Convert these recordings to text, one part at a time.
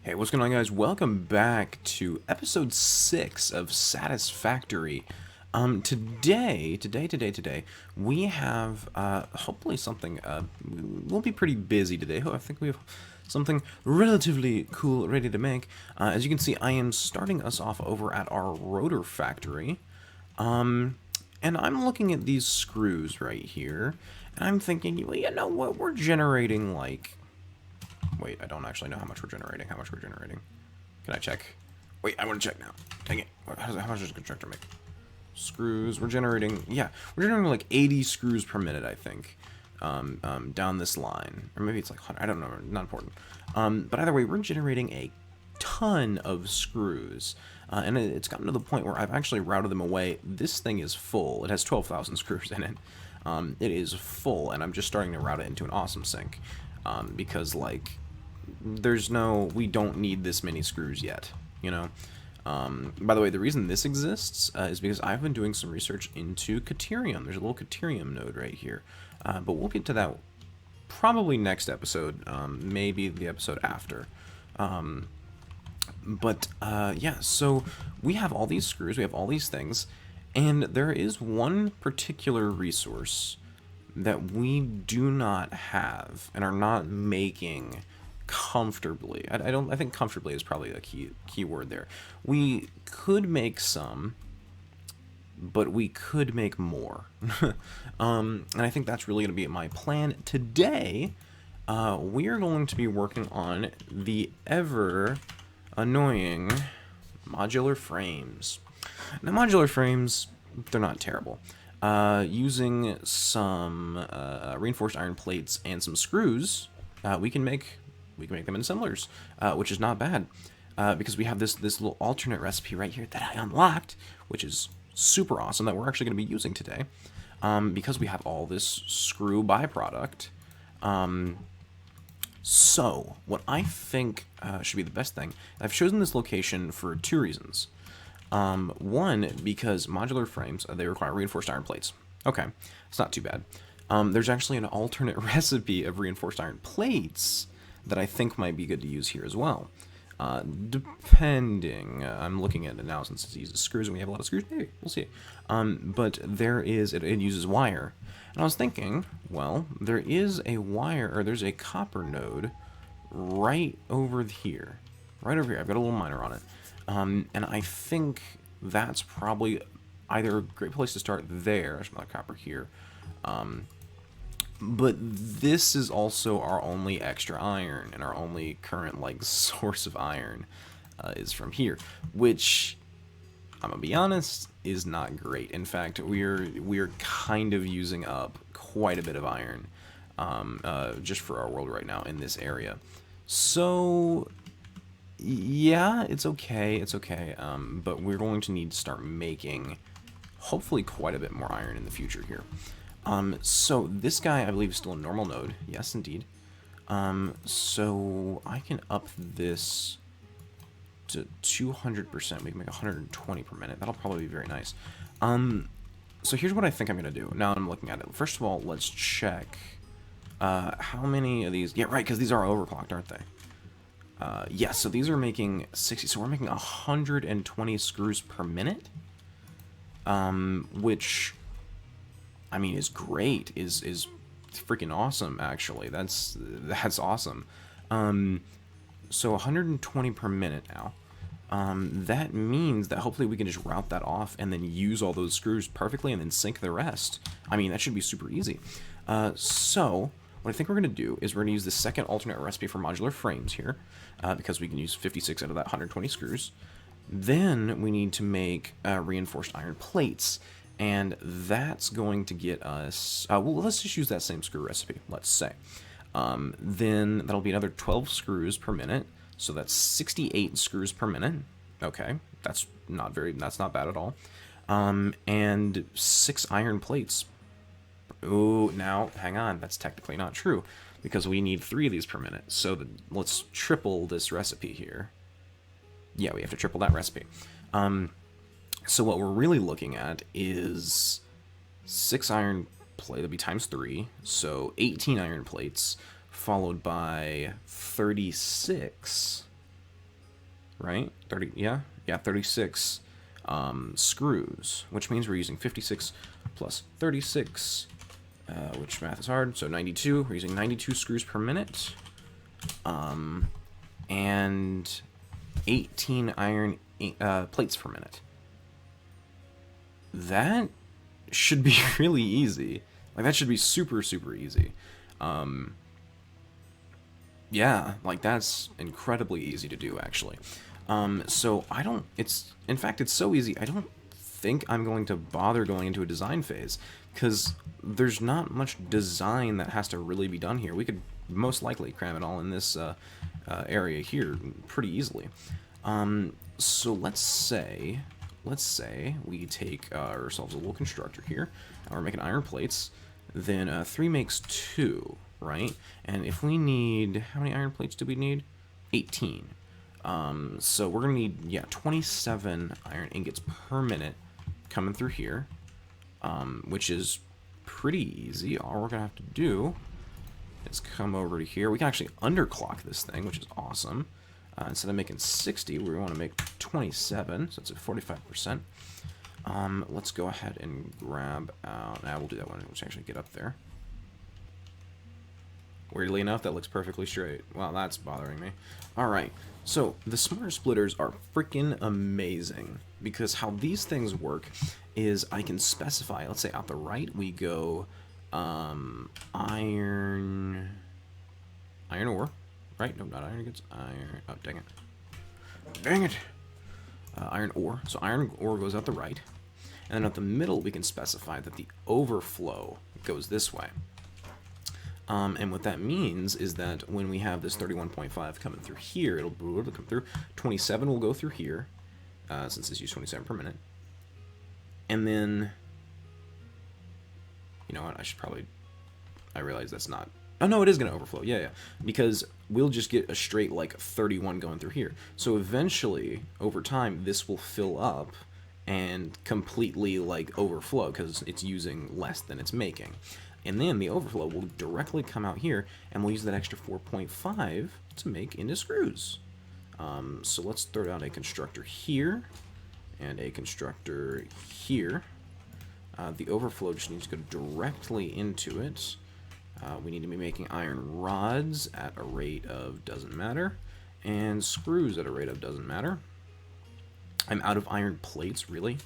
Hey, what's going on, guys? Welcome back to episode 6 of Satisfactory. Today, we have, hopefully something, we'll be pretty busy today. I think we have something relatively cool ready to make. As you can see, I am starting us off over at our rotor factory. And I'm looking at these screws right here, and I'm thinking, well, you know what, we're generating, like, wait, I don't actually know how much we're generating. Can I check? Wait, I want to check now. Dang it. How much does a constructor make? Screws. We're generating like 80 screws per minute, I think, down this line. Or maybe it's like 100. I don't know. Not important. But either way, we're generating a ton of screws. And it's gotten to the point where I've actually routed them away. This thing is full. It has 12,000 screws in it. It is full, and I'm just starting to route it into an awesome sink. Because, like, we don't need this many screws yet, you know? By the way, the reason this exists is because I've been doing some research into Caterium. There's a little Caterium node right here. But we'll get to that probably next episode, maybe the episode after. Yeah, so we have all these screws, we have all these things, and there is one particular resource that we do not have and are not making comfortably. I think comfortably is probably a key word there. We could make some, but we could make more. And I think that's really going to be my plan today. We are going to be working on the ever annoying modular frames. Now, modular frames, they're not terrible. Using some reinforced iron plates and some screws, we can make them in assemblers, which is not bad, because we have this little alternate recipe right here that I unlocked, which is super awesome, that we're actually going to be using today, because we have all this screw byproduct. So what I think should be the best thing, I've chosen this location for two reasons. One, because modular frames, they require reinforced iron plates. Okay, it's not too bad. There's actually an alternate recipe of reinforced iron plates that I think might be good to use here as well. Depending, I'm looking at it now since it uses screws and we have a lot of screws. Maybe, we'll see. But it uses wire. And I was thinking, well, there is a wire, or there's a copper node right over here. Right over here. I've got a little miner on it. And I think that's probably either a great place to start there. There's another copper here. But this is also our only extra iron, and our only current, like, source of iron is from here, which, I'm gonna be honest, is not great. In fact, we're kind of using up quite a bit of iron just for our world right now in this area. So yeah, it's okay, but we're going to need to start making, hopefully, quite a bit more iron in the future here. So this guy, I believe, is still a normal node. Yes, indeed. So I can up this to 200%. We can make 120 per minute. That'll probably be very nice. So here's what I think I'm going to do. Now I'm looking at it. First of all, let's check how many of these... Yeah, right, because these are overclocked, aren't they? Yeah, so these are making 60. So we're making 120 screws per minute, which, I mean, is great. Is freaking awesome, actually. That's awesome. So 120 per minute now. That means that hopefully we can just route that off and then use all those screws perfectly and then sink the rest. I mean, that should be super easy. So what I think we're going to do is we're going to use the second alternate recipe for modular frames here, because we can use 56 out of that 120 screws. Then we need to make reinforced iron plates, and that's going to get us... well, let's just use that same screw recipe, let's say. Then that'll be another 12 screws per minute, so that's 68 screws per minute. Okay, that's not bad at all. And 6 iron plates. Ooh, now, hang on, that's technically not true, because we need 3 of these per minute, so let's triple this recipe here. Yeah, we have to triple that recipe. So what we're really looking at is 6 iron plate, that'll be times 3, so 18 iron plates, followed by 36 right? 30, yeah, 36 screws, which means we're using 56 plus 36, which math is hard, so 92. We're using 92 screws per minute, and 18 iron plates per minute. That should be really easy. Like, that should be super, super easy. Yeah, like, that's incredibly easy to do, actually. So I don't, in fact, it's so easy, I don't think I'm going to bother going into a design phase, because there's not much design that has to really be done here. We could most likely cram it all in this area here pretty easily. So let's say we take ourselves a little constructor here, and we're making iron plates. Then 3 makes 2, right? And if we need, how many iron plates do we need? 18. So we're gonna need, yeah, 27 iron ingots per minute coming through here, which is pretty easy. All we're gonna have to do is come over to here. We can actually underclock this thing, which is awesome. Instead of making 60, we want to make 27, so it's at 45%. Let's go ahead and grab out. Now we'll do that one. Let's actually get up there. Weirdly enough, that looks perfectly straight. Wow, that's bothering me. Alright, so the smart splitters are freaking amazing, because how these things work is I can specify, let's say out the right we go iron ore, right? No, not iron, it's iron, oh dang it. Dang it! Iron ore, so iron ore goes out the right, and then at the middle we can specify that the overflow goes this way. And what that means is that when we have this 31.5 coming through here, it'll come through. 27 will go through here, since it's used 27 per minute. And then, you know what, I realize that's not, oh no, it is going to overflow, yeah, because we'll just get a straight, like, 31 going through here. So eventually, over time, this will fill up and completely, like, overflow, because it's using less than it's making. And then the overflow will directly come out here, and we'll use that extra 4.5 to make into screws. So let's throw down a constructor here, and a constructor here. The overflow just needs to go directly into it. We need to be making iron rods at a rate of doesn't matter, and screws at a rate of doesn't matter. I'm out of iron plates, really?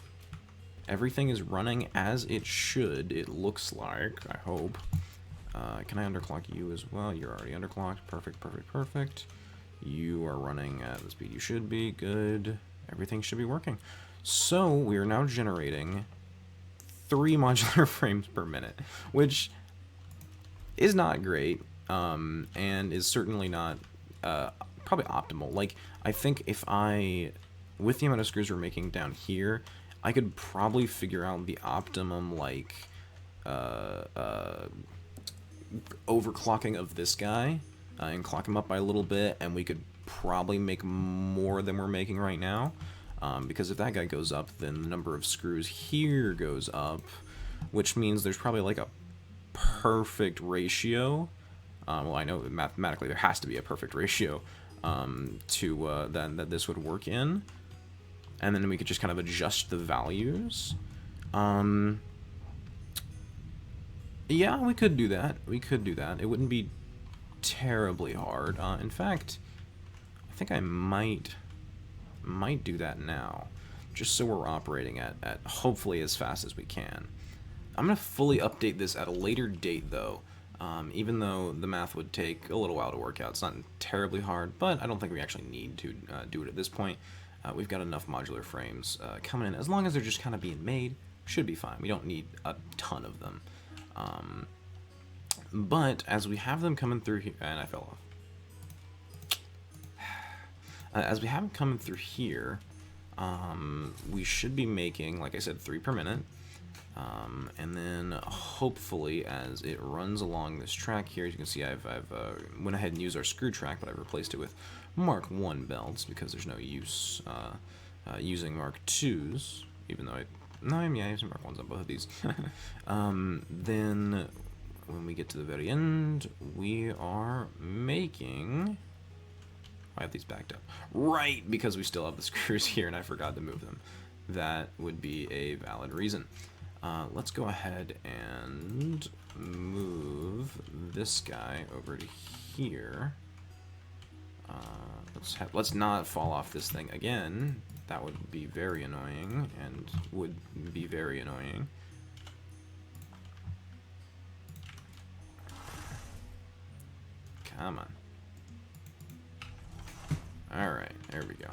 Everything is running as it should, it looks like, I hope. Can I underclock you as well? You're already underclocked. Perfect, perfect, perfect. You are running at the speed you should be. Good. Everything should be working. So, we are now generating 3 modular frames per minute, which is not great, and is certainly not probably optimal. Like, I think if with the amount of screws we're making down here, I could probably figure out the optimum, like, overclocking of this guy, and clock him up by a little bit, and we could probably make more than we're making right now, because if that guy goes up, then the number of screws here goes up, which means there's probably, like, a perfect ratio. Well, I know that mathematically there has to be a perfect ratio to that this would work in. And then we could just kind of adjust the values. Yeah, we could do that. We could do that. It wouldn't be terribly hard. In fact, I think I might do that now, just so we're operating at hopefully as fast as we can. I'm going to fully update this at a later date, though, even though the math would take a little while to work out. It's not terribly hard, but I don't think we actually need to do it at this point. We've got enough modular frames coming in. As long as they're just kind of being made, should be fine. We don't need a ton of them. But as we have them coming through here, and I fell off. As we have them coming through here, we should be making, like I said, 3 per minute. And then hopefully as it runs along this track here, as you can see, I've went ahead and used our screw track, but I've replaced it with Mark 1 belts because there's no use using Mark 2s, even though I'm using Mark 1s on both of these. Then when we get to the very end, we are making I have these backed up. Right, because we still have the screws here and I forgot to move them. That would be a valid reason. Let's go ahead and move this guy over to here. Let's not fall off this thing again. That would be very annoying and would be very annoying. Come on. Alright, there we go.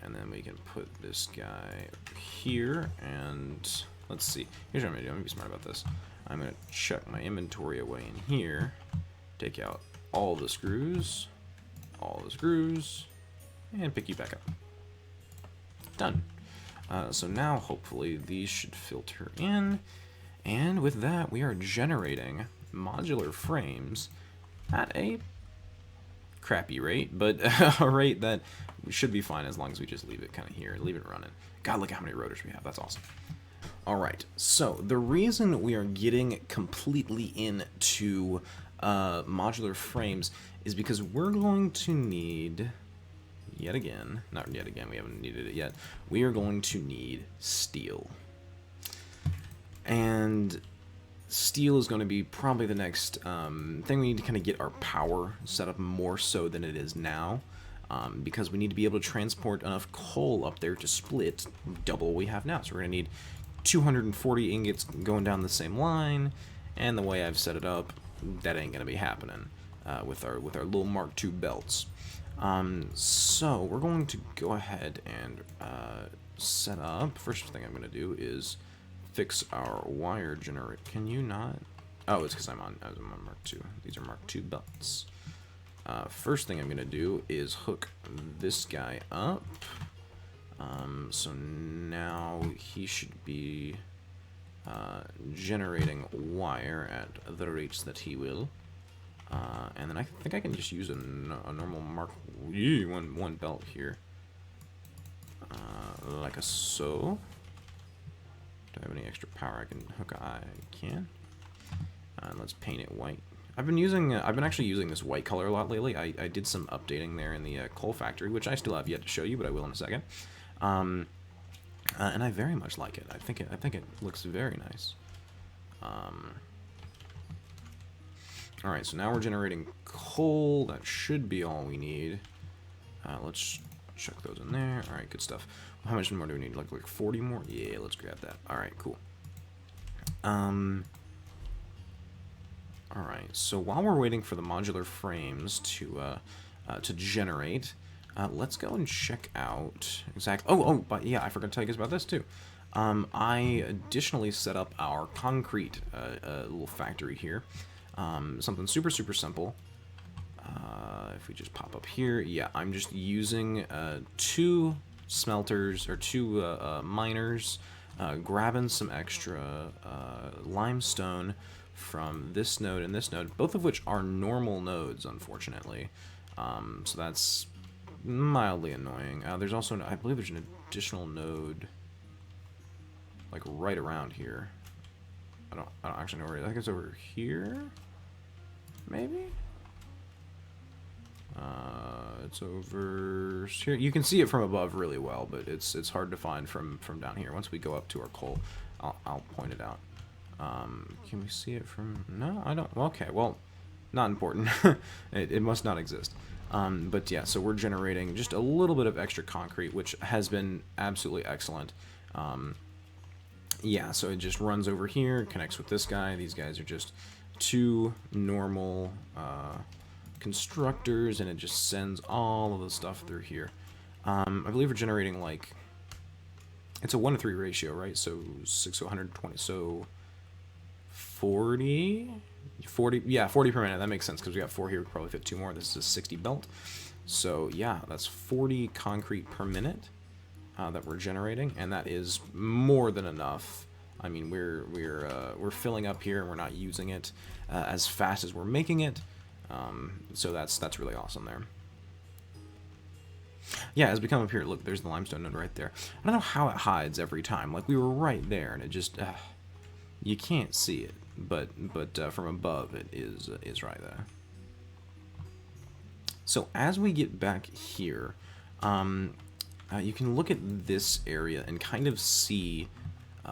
And then we can put this guy here, and let's see. Here's what I'm going to do. I'm going to be smart about this. I'm going to chuck my inventory away in here, take out all the screws, and pick you back up. Done. So now, hopefully, these should filter in, and with that, we are generating modular frames at a crappy rate, but a rate that should be fine as long as we just leave it kind of here, leave it running. God, look how many rotors we have. That's awesome. Alright, so the reason we are getting completely into modular frames is because we're going to need, yet again, not yet again, we haven't needed it yet, we are going to need steel. And steel is going to be probably the next thing we need to kind of get our power set up more so than it is now, because we need to be able to transport enough coal up there to split double what we have now. So we're going to need 240 ingots going down the same line, and the way I've set it up, that ain't going to be happening with our little Mark II belts. So we're going to go ahead and set up. First thing I'm going to do is fix our wire generator. Can you not? Oh, it's because I'm on Mark II. These are Mark II belts. First thing I'm going to do is hook this guy up. So now he should be generating wire at the rates that he will. And then I think I can just use a normal Mark one belt here. Like a so. Do I have any extra power I can hook? I can. Let's paint it white. I've been actually using this white color a lot lately. I did some updating there in the coal factory, which I still have yet to show you, but I will in a second. And I very much like it. I think it looks very nice. All right, so now we're generating coal. That should be all we need. Let's chuck those in there. All right, good stuff. How much more do we need? Like 40 more? Yeah, let's grab that. All right, cool. All right, so while we're waiting for the modular frames to generate, let's go and check out exactly. But yeah, I forgot to tell you guys about this too. I additionally set up our concrete little factory here. Something super simple. If we just pop up here, yeah, I'm just using 2 smelters or 2 miners, grabbing some extra limestone from this node and this node, both of which are normal nodes, unfortunately. So that's mildly annoying. There's also, I believe there's an additional node like right around here. I don't actually know where it is. I think it's over here, maybe. It's over here. You can see it from above really well, but it's hard to find from down here. Once we go up to our coal, I'll point it out. Can we see it from? No, I don't. Okay, well, not important. it must not exist. But yeah, so we're generating just a little bit of extra concrete, which has been absolutely excellent. Yeah, so it just runs over here, connects with this guy. These guys are just 2 normal constructors, and it just sends all of the stuff through here. I believe we're generating like, it's a 1-to-3 ratio, right? So 6 to 120, so 40, yeah, 40 per minute. That makes sense because we got 4 here. We could probably fit 2 more. This is a 60 belt. So yeah, that's 40 concrete per minute that we're generating, and that is more than enough. I mean, we're filling up here, and we're not using it as fast as we're making it. So that's really awesome there. Yeah, as we come up here, look, there's the limestone node right there. I don't know how it hides every time. Like, we were right there, and it just you can't see it, but from above it is right there. So as we get back here, you can look at this area and kind of see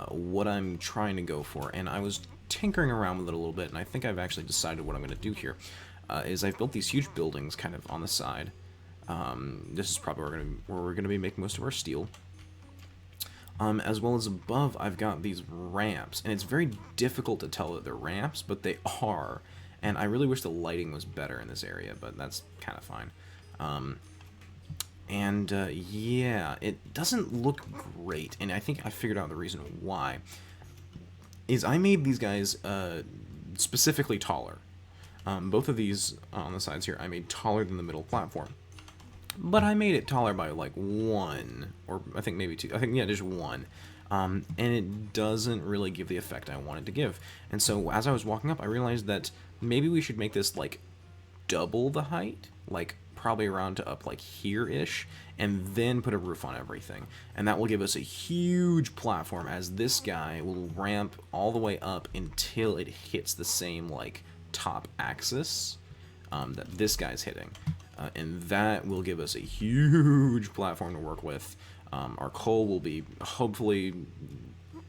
what I'm trying to go for. And I was tinkering around with it a little bit, and I think I've actually decided what I'm going to do here. Is I've built these huge buildings kind of on the side. This is probably where we're going to be making most of our steel. As well as above, I've got these ramps, and it's very difficult to tell that they're ramps, but they are. And I really wish the lighting was better in this area, but that's kind of fine. Yeah, it doesn't look great, and I think I figured out the reason why. Is I made these guys specifically taller. Both of these on the sides here I made taller than the middle platform. But I made it taller by like 1, or I think maybe 2. I think, yeah, just 1. And it doesn't really give the effect I wanted to give. And so as I was walking up, I realized that maybe we should make this like double the height, like probably around to up like here-ish, and then put a roof on everything. And that will give us a huge platform, as this guy will ramp all the way up until it hits the same like top axis that this guy's hitting. And that will give us a huge platform to work with. Our coal will be hopefully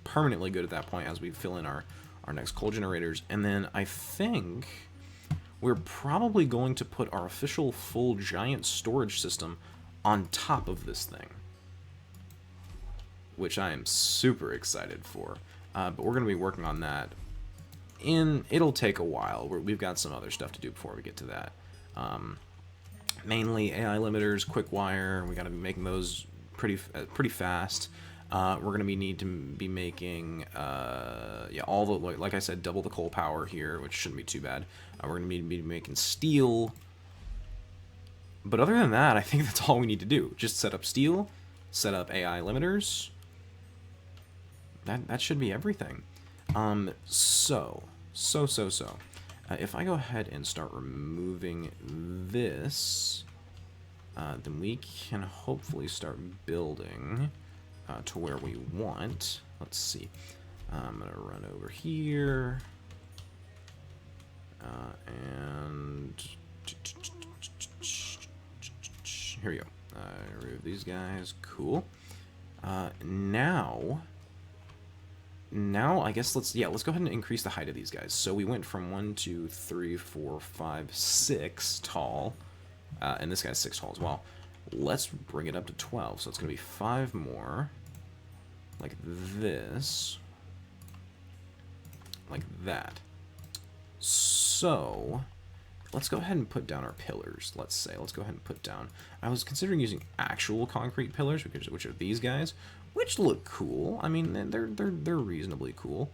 permanently good at that point as we fill in our next coal generators. And then I think we're probably going to put our official full giant storage system on top of this thing, which I am super excited for. But we're going to be working on that. It'll take a while. We've got some other stuff to do before we get to that. Mainly AI limiters, quick wire. We got to be making those pretty fast. We're going to need to be making, yeah, all the, like I said, double the coal power here, which shouldn't be too bad. We're going to need to be making steel. But other than that, I think that's all we need to do. Just set up steel, set up AI limiters. That should be everything. If I go ahead and start removing this, then we can hopefully start building to where we want. Let's see. I'm going to run over here. And here we go. Remove these guys. Cool. Now I guess let's go ahead and increase the height of these guys. So we went from 1, 2, 3, 4, 5, 6 tall, and this guy's 6 tall as well. Let's bring it up to 12. So it's gonna be 5 more, like this, like that. So let's go ahead and put down our pillars. Let's go ahead and put down. I was considering using actual concrete pillars, which are these guys, which look cool. I mean, they're reasonably cool.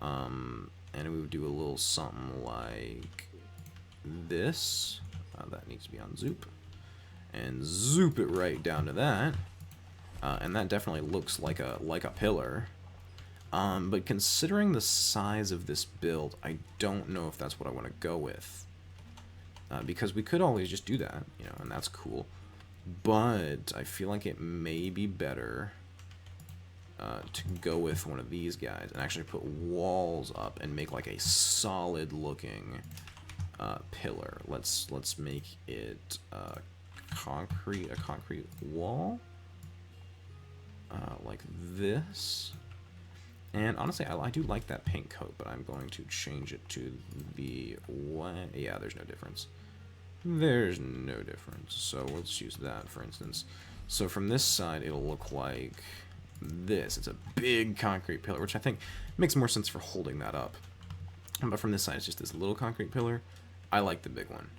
And we would do a little something like this. That needs to be on zoop, and zoop it right down to that. And that definitely looks like a pillar. But considering the size of this build, I don't know if that's what I want to go with. Because we could always just do that, you know, and that's cool. But I feel like it may be better to go with one of these guys and actually put walls up and make like a solid looking pillar. Let's make it a concrete wall like this. And honestly, I do like that paint coat, but I'm going to change it to the one. Yeah, there's no difference. There's no difference. So let's use that, for instance. So from this side, it'll look like this. It's a big concrete pillar, which I think makes more sense for holding that up. But from this side, it's just this little concrete pillar. I like the big one.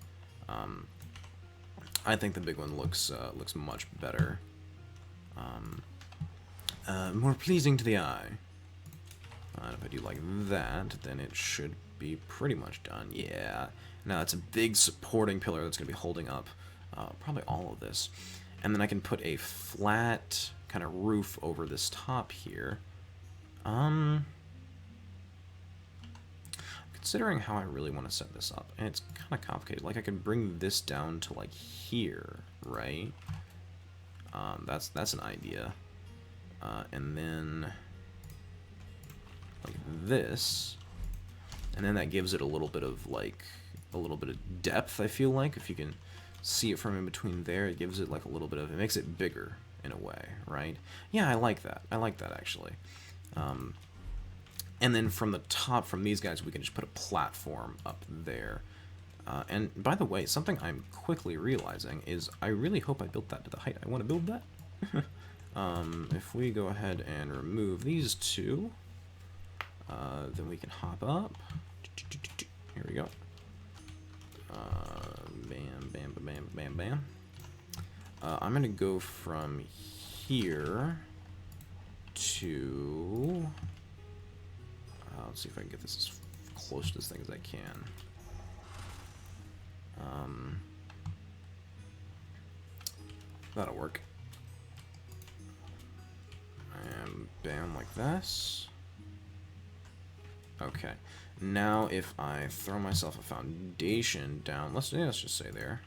I think the big one looks much better. More pleasing to the eye. And if I do like that, then it should be pretty much done. Yeah. Now it's a big supporting pillar that's going to be holding up probably all of this. And then I can put a flat kind of roof over this top here. Considering how I really want to set this up, and it's kind of complicated. Like I could bring this down to like here, right? That's an idea. And then like this, and then that gives it a little bit of depth. I feel like if you can see it from in between there. It gives it like a little bit of, it makes it bigger in a way, right? Yeah, I like that. I like that actually. And then from the top, from these guys, we can just put a platform up there. And by the way, something I'm quickly realizing is I really hope I built that to the height I want to build that. If we go ahead and remove these two, then we can hop up. Here we go. Bam, bam, bam, bam, bam. I'm going to go from here to... let's see if I can get this as close to this thing as I can. That'll work. And bam, like this. Okay. Now if I throw myself a foundation down, let's just say there,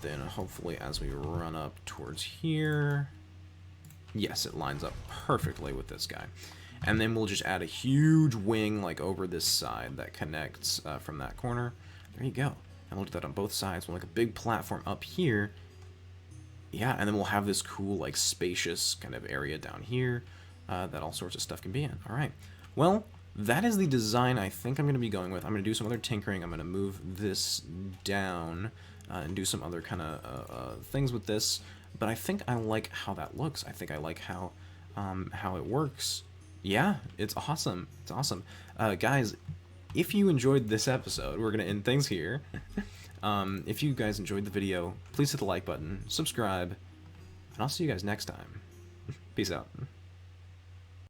then hopefully as we run up towards here, yes, it lines up perfectly with this guy. And then we'll just add a huge wing like over this side that connects from that corner. There you go. And we'll do that on both sides. We'll make a big platform up here. Yeah, and then we'll have this cool, like, spacious kind of area down here that all sorts of stuff can be in. All right. Well, that is the design I think I'm going to be going with. I'm going to do some other tinkering. I'm going to move this down and do some other kind of things with this. But I think I like how that looks. I think I like how it works. Yeah, it's awesome. It's awesome. Guys, if you enjoyed this episode, we're going to end things here. If you guys enjoyed the video, please hit the like button, subscribe, and I'll see you guys next time. Peace out.